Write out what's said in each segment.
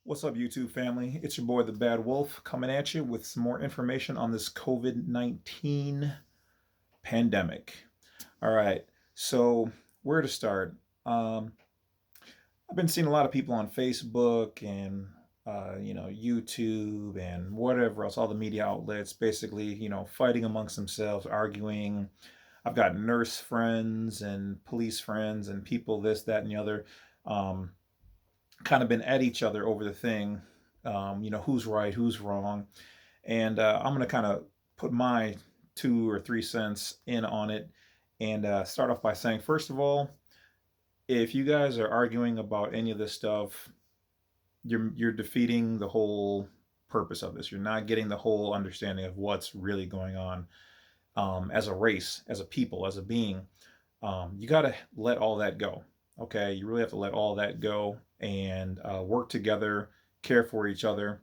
What's up, YouTube family? It's your boy, the Bad Wolf, coming at you with some more information on this COVID-19 pandemic. All right, so where to start? Um, I've been seeing a lot of people on Facebook and YouTube and whatever else, all the media outlets, basically, fighting amongst themselves, arguing. I've got nurse friends and police friends and people this, that, and the other. Um, Kind of been at each other over the thing, who's right, who's wrong. And I'm going to kind of put my 2 or 3 cents in on it and start off by saying, first of all, if you guys are arguing about any of this stuff, you're defeating the whole purpose of this. You're not getting the whole understanding of what's really going on as a race, as a people, as a being. You got to let all that go. Okay, you really have to let all that go and work together, care for each other,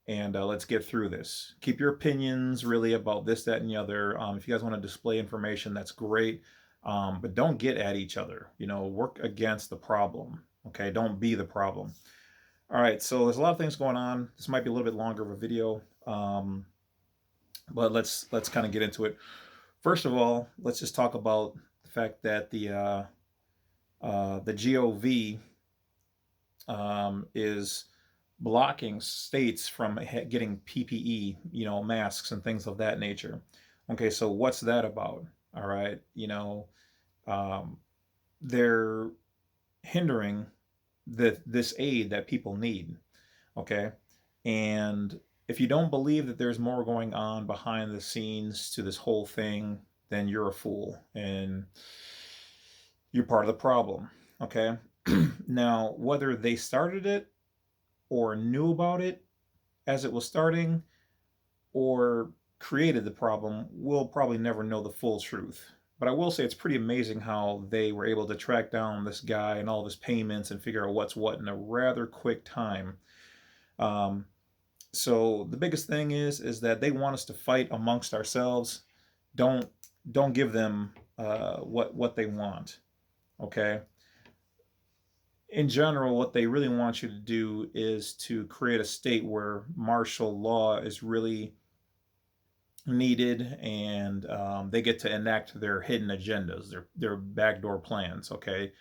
and let's get through this. Keep your opinions really about this, that, and the other. If you guys want to display information, that's great, but don't get at each other. Work against the problem. Okay, don't be the problem. All right, so there's a lot of things going on. This might be a little bit longer of a video, but let's kind of get into it. First of all, let's just talk about the fact that the GOV is blocking states from getting PPE, masks and things of that nature. Okay, so what's that about? All right, they're hindering this aid that people need. Okay, and if you don't believe that there's more going on behind the scenes to this whole thing, then you're a fool and you're part of the problem. Okay, now whether they started it or knew about it as it was starting or created the problem, we'll probably never know the full truth. But I will say it's pretty amazing how they were able to track down this guy and all of his payments and figure out what's what in a rather quick time. Um, so the biggest thing is that they want us to fight amongst ourselves. Don't don't give them what they want. Okay. In general, what they really want you to do is to create a state where martial law is really needed, and they get to enact their hidden agendas, their backdoor plans. Okay,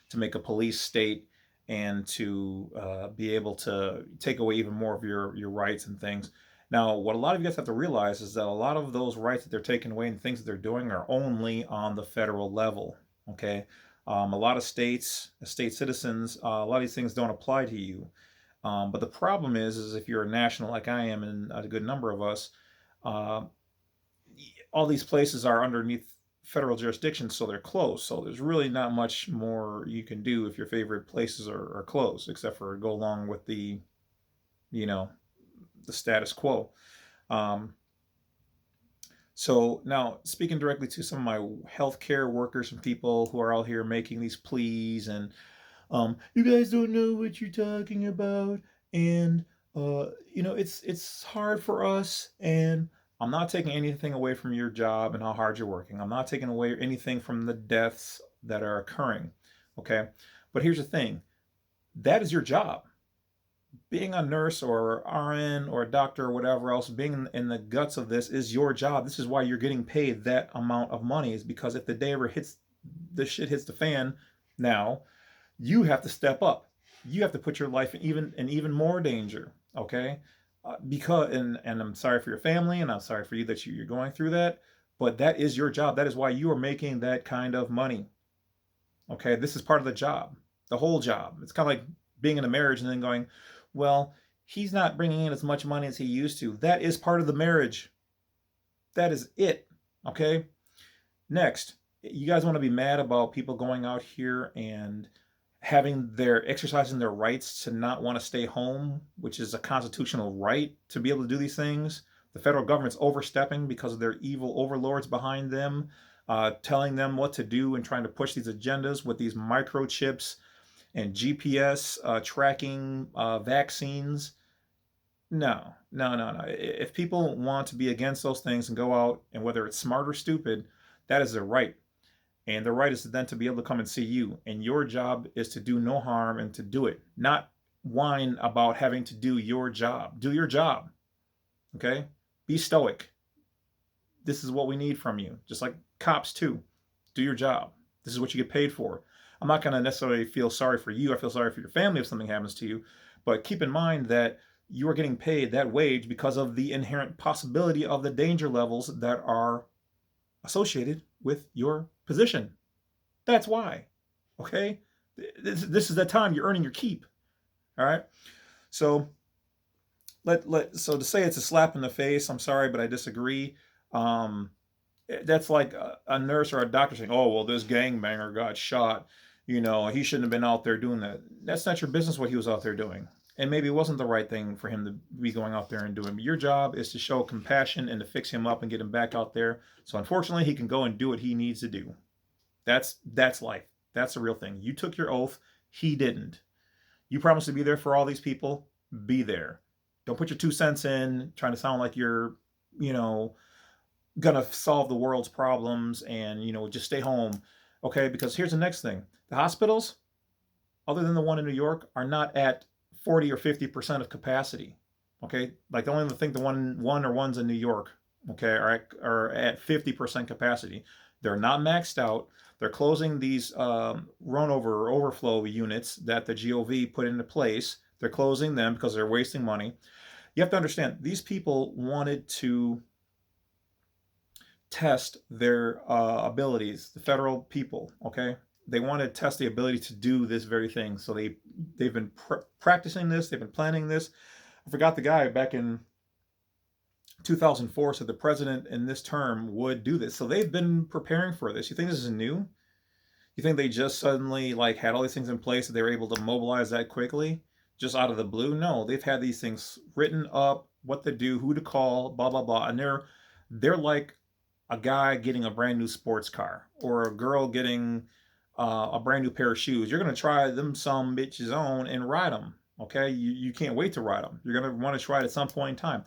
to make a police state and to be able to take away even more of your rights and things. Now, what a lot of you guys have to realize is that a lot of those rights that they're taking away and things that they're doing are only on the federal level. Okay, a lot of states, state citizens, a lot of these things don't apply to you. But the problem is if you're a national like I am, and a good number of us, uh, all these places are underneath federal jurisdiction, so they're closed. So there's really not much more you can do if your favorite places are closed, except for go along with you know, the status quo. Um, so now, speaking directly to some of my healthcare workers and people who are out here making these pleas and you guys don't know what you're talking about, and it's hard for us, and I'm not taking anything away from your job and how hard you're working. I'm not taking away anything from the deaths that are occurring. Okay, but here's the thing: that is your job. Being a nurse or RN or a doctor or whatever else, being in the guts of this is your job. This is why you're getting paid that amount of money, is because if the day ever hits, the shit hits the fan, now you have to step up. You have to put your life in even more danger. Okay, because and I'm sorry for your family, and I'm sorry for you that you're going through that. But that is your job. That is why you are making that kind of money. Okay, this is part of the job, the whole job. It's kind of like being in a marriage and then going, well, he's not bringing in as much money as he used to. That is part of the marriage. That is it. Okay. Next, you guys want to be mad about people going out here and exercising their rights to not want to stay home, which is a constitutional right to be able to do these things. The federal government's overstepping because of their evil overlords behind them, telling them what to do and trying to push these agendas with these microchips and GPS tracking vaccines. No, no, no, no. If people want to be against those things and go out, and whether it's smart or stupid, that is their right. And their right is then to be able to come and see you. And your job is to do no harm and to do it, not whine about having to do your job. Do your job. Okay? Be stoic. This is what we need from you. Just like cops too. Do your job. This is what you get paid for. I'm not going to necessarily feel sorry for you. I feel sorry for your family if something happens to you. But keep in mind that you are getting paid that wage because of the inherent possibility of the danger levels that are associated with your position. That's why. Okay? This is the time you're earning your keep. All right? So so to say it's a slap in the face, I'm sorry, but I disagree. Um, that's like a nurse or a doctor saying, "Oh, well, this gangbanger got shot. You know, he shouldn't have been out there doing that." That's not your business what he was out there doing. And maybe it wasn't the right thing for him to be going out there and doing. But your job is to show compassion and to fix him up and get him back out there. So unfortunately, he can go and do what he needs to do. That's life. That's the real thing. You took your oath. He didn't. You promised to be there for all these people. Be there. Don't put your 2 cents in trying to sound like you're, you know, gonna solve the world's problems and, just stay home. Okay, because here's the next thing. The hospitals, other than the one in New York, are not at 40 or 50% of capacity. Okay, like the only thing the one or ones in New York, okay, are at 50% capacity. They're not maxed out. They're closing these run over or overflow units that the GOV put into place. They're closing them because they're wasting money. You have to understand, these people wanted to test their abilities, the federal people, okay? They want to test the ability to do this very thing. So they've been practicing this, they've been planning this. I forgot the guy back in 2004 said the president in this term would do this. So they've been preparing for this. You think this is new? You think they just suddenly like had all these things in place that they were able to mobilize that quickly just out of the blue? No, they've had these things written up, what to do, who to call, blah blah blah, and they're like a guy getting a brand new sports car or a girl getting a brand new pair of shoes. You're going to try them some bitches on and ride them. Okay, you can't wait to ride them. You're going to want to try it at some point in time.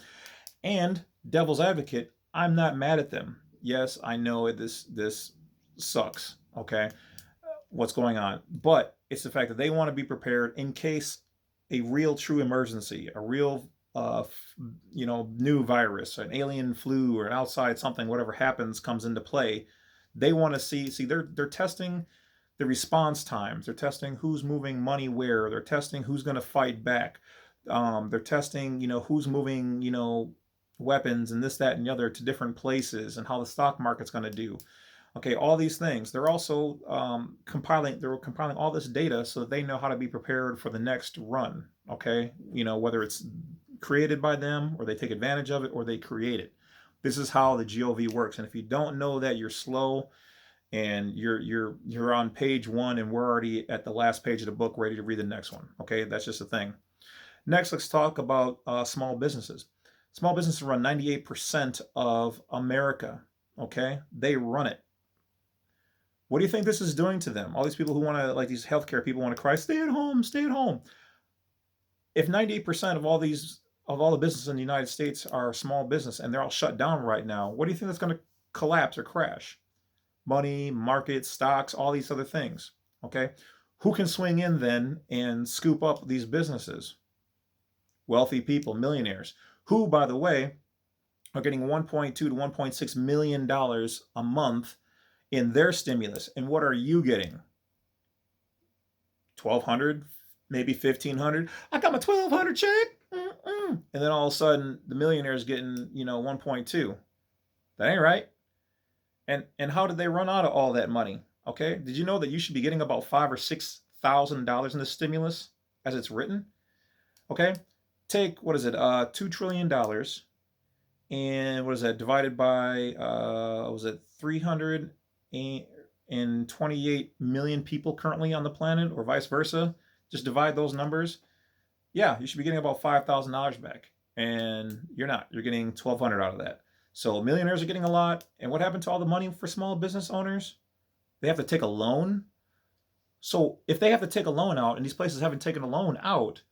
And devil's advocate, I'm not mad at them. Yes, I know this sucks. Okay, what's going on? But it's the fact that they want to be prepared in case a real true emergency, a real new virus, an alien flu, or an outside something, whatever happens, comes into play. They want to see they're testing the response times. They're testing who's moving money where. They're testing who's going to fight back. They're testing, who's moving, weapons and this, that, and the other to different places and how the stock market's going to do. Okay, all these things. They're also compiling all this data so that they know how to be prepared for the next run. Okay, whether it's created by them or they take advantage of it or they create it. This is how the GOV works. And if you don't know that, you're slow and you're on page 1 and we're already at the last page of the book ready to read the next one. Okay, that's just a thing. Next, let's talk about small businesses. Small businesses run 98% of America. Okay, they run it. What do you think this is doing to them? All these people who want to, like these healthcare people, want to cry, stay at home, stay at home. If 98% of all the businesses in the United States are small business and they're all shut down right now, what do you think that's going to collapse or crash? Money, markets, stocks, all these other things. Okay, who can swing in then and scoop up these businesses? Wealthy people, millionaires, who, by the way, are getting $1.2 to $1.6 million a month in their stimulus. And what are you getting? $1,200, maybe $1,500. I got my $1,200 check. And then all of a sudden, the millionaire is getting, 1.2. That ain't right. And how did they run out of all that money? Okay, did you know that you should be getting about $5,000 or $6,000 in the stimulus as it's written? Okay, take $2 trillion, and what is that divided by 328 million people currently on the planet, or vice versa? Just divide those numbers. Yeah, you should be getting about $5,000 back, and you're not. You're getting $1,200 out of that. So millionaires are getting a lot. And what happened to all the money for small business owners? They have to take a loan. So if they have to take a loan out, and these places haven't taken a loan out,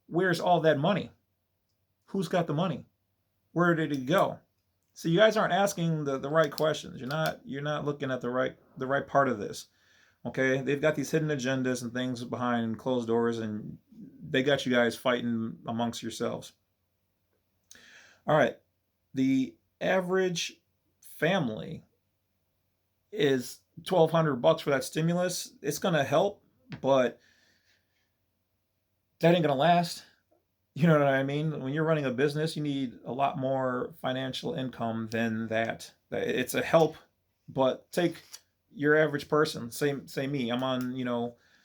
where's all that money? Who's got the money? Where did it go? So you guys aren't asking the right questions. You're not looking at the right part of this. Okay, they've got these hidden agendas and things behind closed doors, and they got you guys fighting amongst yourselves. All right. The average family is $1,200 for that stimulus. It's going to help, but that ain't going to last. You know what I mean? When you're running a business, you need a lot more financial income than that. It's a help, but take your average person. Say me. I'm on,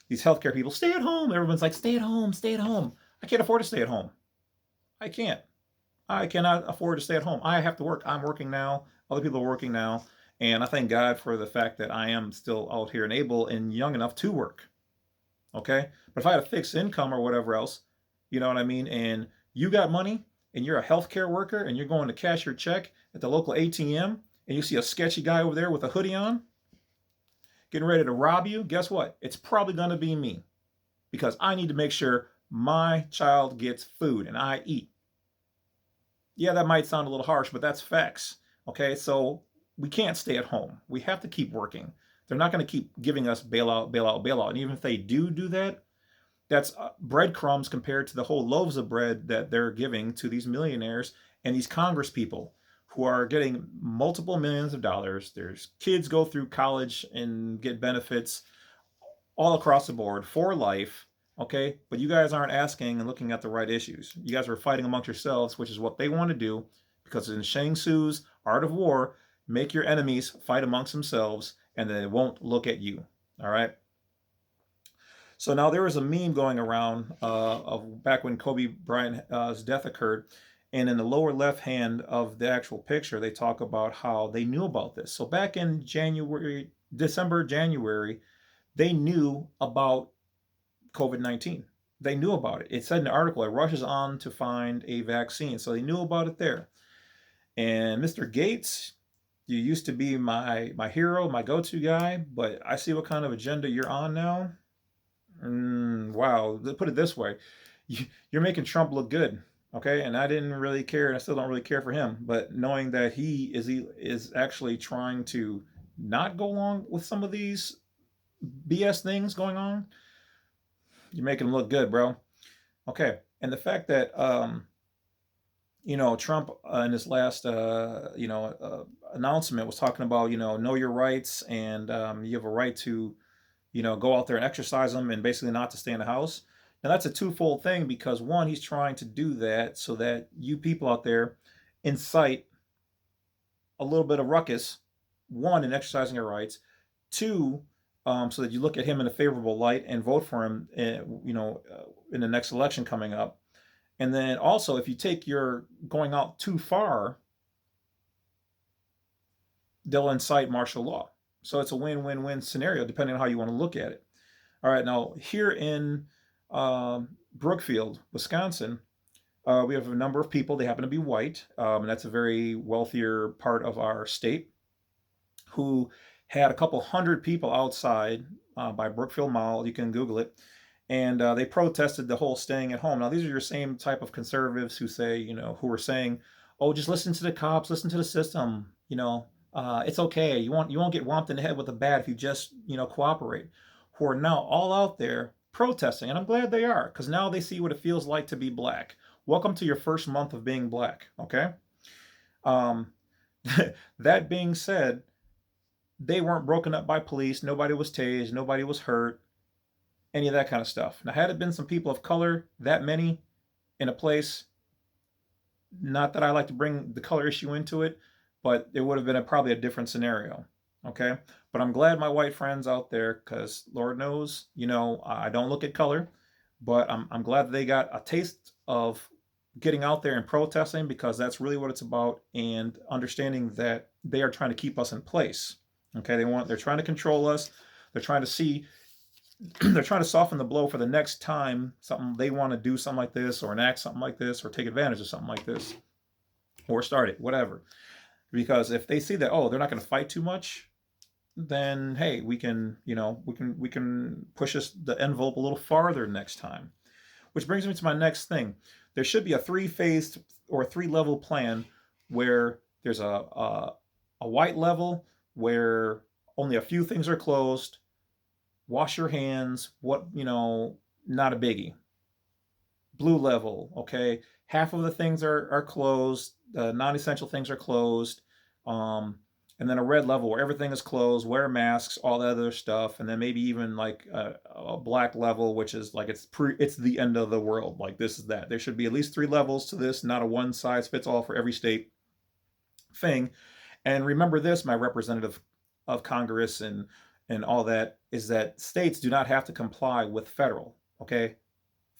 these healthcare people. Stay at home. Everyone's like, stay at home, stay at home. I can't afford to stay at home. I can't. I cannot afford to stay at home. I have to work. I'm working now. Other people are working now. And I thank God for the fact that I am still out here and able and young enough to work. Okay? But if I had a fixed income or whatever else, you know what I mean? And you got money and you're a healthcare worker and you're going to cash your check at the local ATM and you see a sketchy guy over there with a hoodie on getting ready to rob you, guess what? It's probably going to be me because I need to make sure my child gets food and I eat. Yeah, that might sound a little harsh, but that's facts. Okay, so we can't stay at home. We have to keep working. They're not going to keep giving us bailout, bailout, bailout. And even if they do that, that's breadcrumbs compared to the whole loaves of bread that they're giving to these millionaires and these Congress people who are getting multiple millions of dollars. There's kids go through college and get benefits all across the board for life. Okay, but you guys aren't asking and looking at the right issues. You guys are fighting amongst yourselves, which is what they want to do, because in Shang Tsu's Art of War, make your enemies fight amongst themselves, and then they won't look at you. All right. So now there was a meme going around of back when Kobe Bryant's death occurred, and in the lower left hand of the actual picture, they talk about how they knew about this. So back in December, January, they knew about COVID-19. They knew about it. It said in the article, it rushes on to find a vaccine. So they knew about it there. And Mr. Gates, you used to be my hero, my go-to guy, but I see what kind of agenda you're on now. Wow. Put it this way. You're making Trump look good. Okay. And I didn't really care, and I still don't really care for him. But knowing that he is actually trying to not go along with some of these BS things going on, you're making him look good, bro. Okay. And the fact that, Trump in his last, announcement was talking about, know your rights and you have a right to, go out there and exercise them and basically not to stay in the house. Now that's a twofold thing because one, he's trying to do that so that you people out there incite a little bit of ruckus, one, in exercising your rights, two, so that you look at him in a favorable light and vote for him, in the next election coming up. And then also, if you take your going out too far, they'll incite martial law. So it's a win-win-win scenario, depending on how you want to look at it. All right, now here in Brookfield, Wisconsin, we have a number of people. They happen to be white, and that's a very wealthier part of our state, who had a couple hundred people outside by Brookfield Mall. You can Google it. And they protested the whole staying at home. Now, these are your same type of conservatives who say, who were saying, oh, just listen to the cops, listen to the system, it's okay. You won't get whomped in the head with a bat if you just, cooperate. Who are now all out there protesting. And I'm glad they are, because now they see what it feels like to be black. Welcome to your first month of being black, okay? That being said, they weren't broken up by police. Nobody was tased. Nobody was hurt. Any of that kind of stuff. Now, had it been some people of color, that many in a place, not that I like to bring the color issue into it, but it would have been probably a different scenario. Okay? But I'm glad my white friends out there, because Lord knows, I don't look at color, but I'm glad that they got a taste of getting out there and protesting, because that's really what it's about, and understanding that they are trying to keep us in place. Okay? They're trying to control us. They're trying to see they're trying to soften the blow for the next time they want to do something like this, or enact something like this, or take advantage of something like this, or start it, whatever. Because if they see that, oh, they're not going to fight too much, then hey, we can push the envelope a little farther next time. Which brings me to my next thing. There should be a 3-phased or 3-level plan where there's a white level where only a few things are closed. Wash your hands, not a biggie. blue level, okay? Half of the things are closed, non-essential things are closed. Um, and then a red level where everything is closed, wear masks, all that other stuff, and then maybe even like a black level, which is like it's the end of the world. Like this is that. There should be at least 3 levels to this, not a one size fits all for every state thing. And remember this, my representative of Congress and all that, is that states do not have to comply with federal. Okay,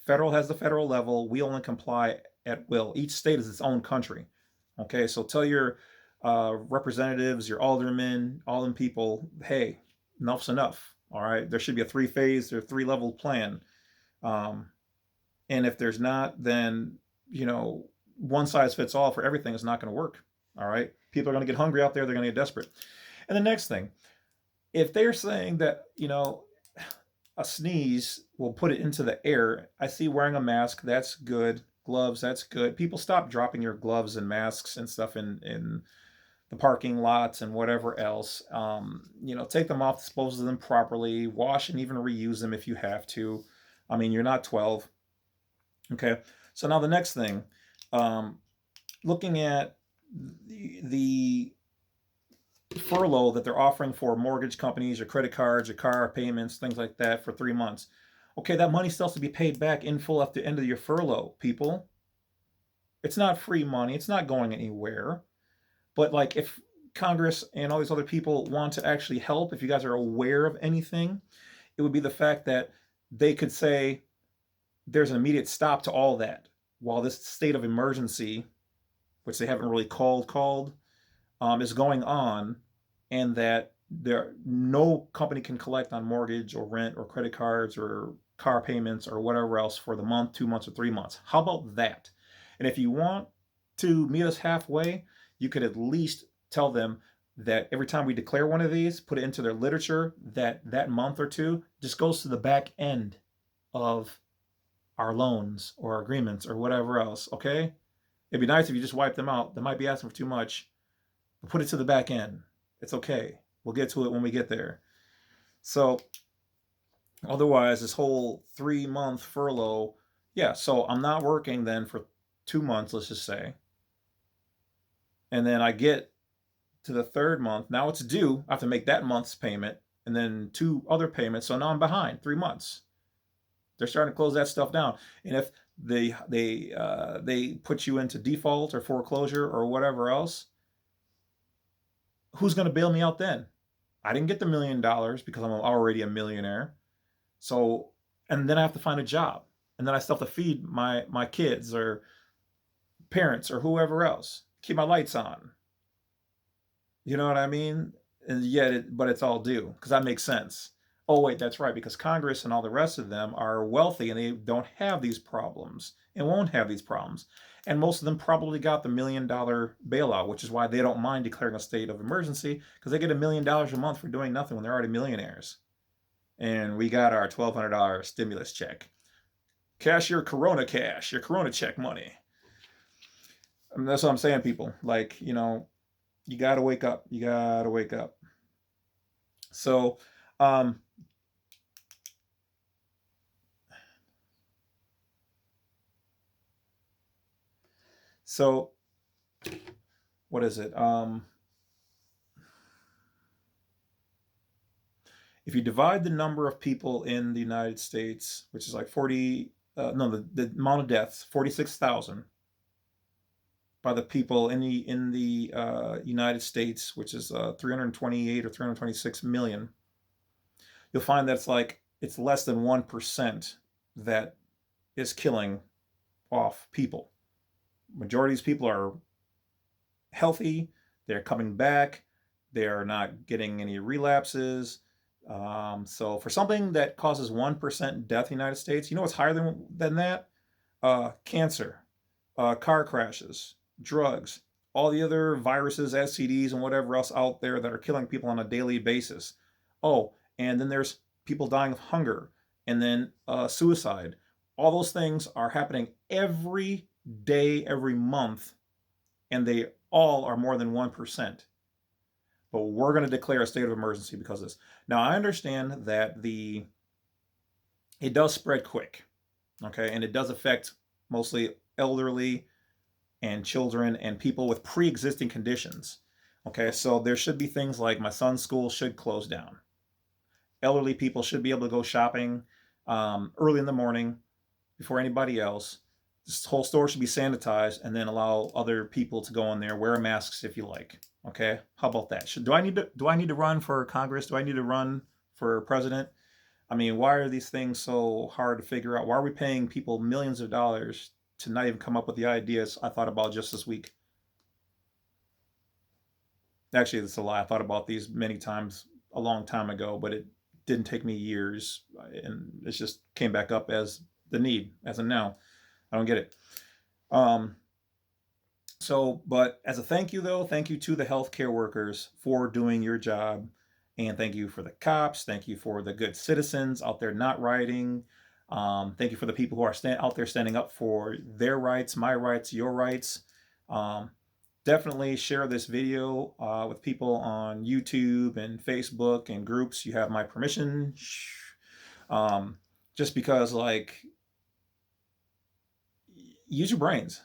federal has the federal level. We only comply at will. Each state is its own country. Okay, so tell your representatives, your aldermen, all them people, hey, enough's enough. All right, there should be a 3-phase or 3-level plan. Um, and if there's not, then one size fits all for everything is not going to work. All right, people are going to get hungry out there. They're going to get desperate. And the next thing, if they're saying that a sneeze will put it into the air. I see wearing a mask, that's good. Gloves, that's good. People stop dropping your gloves and masks and stuff in the parking lots and whatever else. Take them off, dispose of them properly, wash and even reuse them if you have to. I mean, you're not 12. Okay. So now the next thing, looking at the furlough that they're offering for mortgage companies or credit cards or car payments, things like that for 3 months. Okay, that money still has to be paid back in full at the end of your furlough, people. It's not free money. It's not going anywhere. But like if Congress and all these other people want to actually help, if you guys are aware of anything, it would be the fact that they could say there's an immediate stop to all that while this state of emergency, which they haven't really called, is going on, and that no company can collect on mortgage or rent or credit cards or car payments or whatever else for the month, 2 months, or 3 months. How about that? And if you want to meet us halfway, you could at least tell them that every time we declare one of these, put it into their literature, that month or two just goes to the back end of our loans or agreements or whatever else, okay? It'd be nice if you just wipe them out. They might be asking for too much. But put it to the back end. It's okay. We'll get to it when we get there. So otherwise, this whole 3-month furlough, yeah, so I'm not working then for 2 months, let's just say. And then I get to the third month. Now it's due. I have to make that month's payment and then 2 other payments. So now I'm behind 3 months. They're starting to close that stuff down. And if they put you into default or foreclosure or whatever else, who's going to bail me out then? I didn't get the $1 million because I'm already a millionaire. So, and then I have to find a job. And then I still have to feed my kids or parents or whoever else. Keep my lights on. You know what I mean? And yet, but it's all due because that makes sense. Oh, wait, that's right, because Congress and all the rest of them are wealthy and they don't have these problems and won't have these problems. And most of them probably got the $1 million bailout, which is why they don't mind declaring a state of emergency because they get $1 million a month for doing nothing when they're already millionaires. And we got our $1,200 stimulus check. Cash your Corona cash, your Corona check money. I mean, that's what I'm saying, people. Like, you got to wake up. You got to wake up. So, So, what is it? If you divide the number of people in the United States, which is like 40, no, the amount of deaths, 46,000, by the people in the United States, which is 328 or 326 million, you'll find that it's less than 1% that is killing off people. Majority of these people are healthy, they're coming back, they're not getting any relapses. So for something that causes 1% death in the United States, you know what's higher than that? Cancer, car crashes, drugs, all the other viruses, STDs, and whatever else out there that are killing people on a daily basis. Oh, and then there's people dying of hunger, and then suicide. All those things are happening every day, every month, and they all are more than 1%. But we're going to declare a state of emergency because of this. Now, I understand that it does spread quick, okay, and it does affect mostly elderly and children and people with pre-existing conditions. Okay, so there should be things like my son's school should close down. Elderly people should be able to go shopping early in the morning before anybody else. This whole store should be sanitized, and then allow other people to go in there, wear masks if you like. Okay, how about that? Do I need to run for Congress? Do I need to run for president? I mean, why are these things so hard to figure out? Why are we paying people millions of dollars to not even come up with the ideas I thought about just this week? Actually, that's a lie. I thought about these many times a long time ago, but it didn't take me years, and it just came back up as the need, as of now. I don't get it. Um, but as a thank you, though, thank you to the healthcare workers for doing your job. And thank you for the cops. Thank you for the good citizens out there not rioting. Thank you for the people who are out there standing up for their rights, my rights, your rights. Um, Definitely share this video with people on YouTube and Facebook and groups. You have my permission. Um, just because, like, use your brains.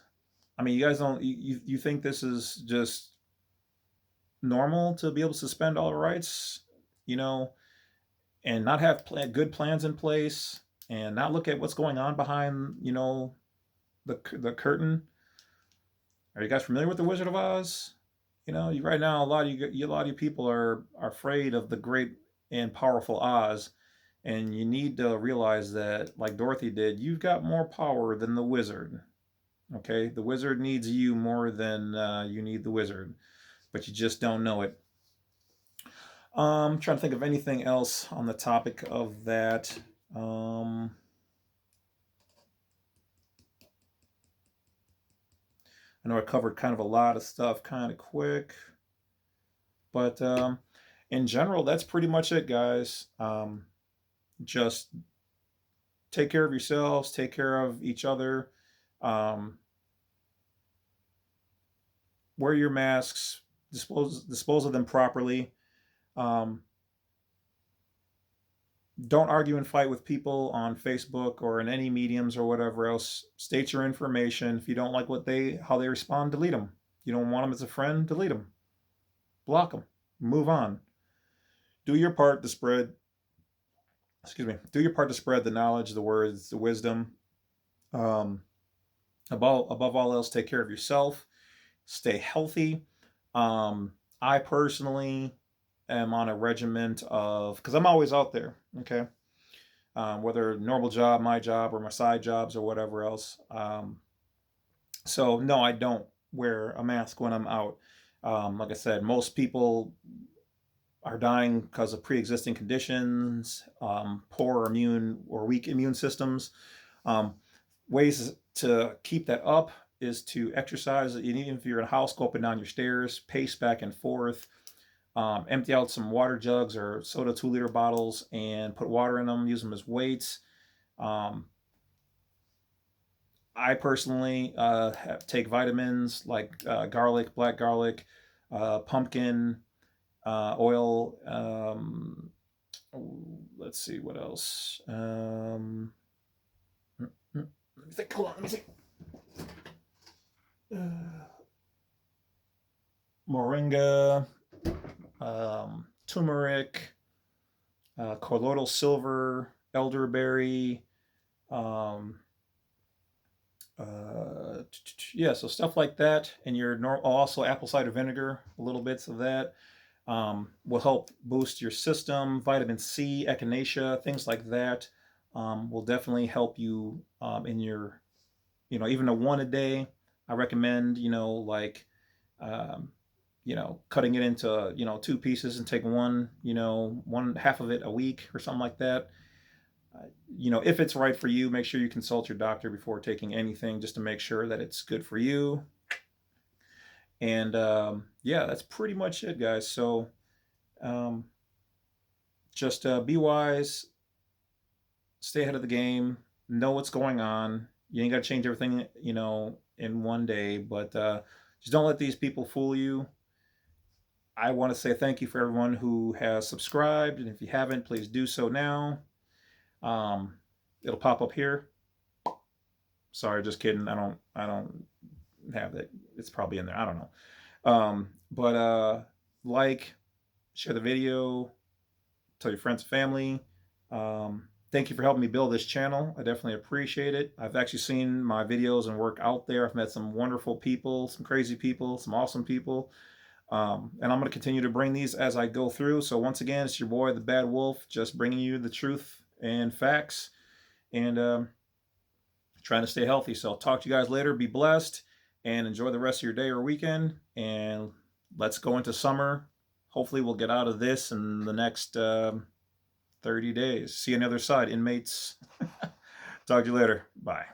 I mean, you guys don't. You think this is just normal to be able to suspend all rights, you know, and not have good plans in place, and not look at what's going on behind, the curtain. Are you guys familiar with the Wizard of Oz? You know, right now a lot of you people are afraid of the great and powerful Oz, and you need to realize that, like Dorothy did, you've got more power than the wizard. Okay, the wizard needs you more than you need the wizard, but you just don't know it. Trying to think of anything else on the topic of that. Um, I know I covered kind of a lot of stuff kind of quick, but in general, that's pretty much it, guys. Just take care of yourselves, take care of each other, um, wear your masks, dispose of them properly. Um, don't argue and fight with people on Facebook or in any mediums or whatever else. State your information. If you don't like how they respond, delete them. You don't want them as a friend, delete them. Block them. Move on. Do your part to spread. Excuse me. Do your part to spread the knowledge, the words, the wisdom. Um, above all else, take care of yourself. Stay healthy. I personally am on a regiment of, because I'm always out there. Okay, whether normal job, my job, or my side jobs or whatever else. So no, I don't wear a mask when I'm out. Like I said, most people are dying because of pre-existing conditions, poor immune or weak immune systems. Um, Ways to keep that up is to exercise. Even if you're in a house, go up and down your stairs, pace back and forth. Empty out some water jugs or soda 2-liter bottles and put water in them. Use them as weights. Um, I personally take vitamins like garlic, black garlic, pumpkin oil. Let's see what else. Let me think. Hold on. Let me see. Moringa, turmeric, colloidal silver, elderberry. Um, yeah, so stuff like that, and also apple cider vinegar, little bits of that will help boost your system. Vitamin C, echinacea, things like that will definitely help you in your, even a one a day. I recommend, um, cutting it into, two pieces and take one half of it a week or something like that. If it's right for you, make sure you consult your doctor before taking anything just to make sure that it's good for you. And yeah, that's pretty much it, guys. So um, just be wise, stay ahead of the game, know what's going on. You ain't got to change everything, in one day, but just don't let these people fool you. I want to say thank you for everyone who has subscribed, and if you haven't, please do so now. It'll pop up here. Sorry, just kidding. I don't have that. It's probably in there. I don't know. But like, share the video, tell your friends and family. Thank you for helping me build this channel. I definitely appreciate it. I've actually seen my videos and work out there. I've met some wonderful people, some crazy people, some awesome people. And I'm going to continue to bring these as I go through. So once again, it's your boy, the Bad Wolf, just bringing you the truth and facts, and trying to stay healthy. So I'll talk to you guys later. Be blessed and enjoy the rest of your day or weekend. And let's go into summer. Hopefully we'll get out of this in the next 30 days. See you on the other side, inmates. Talk to you later. Bye.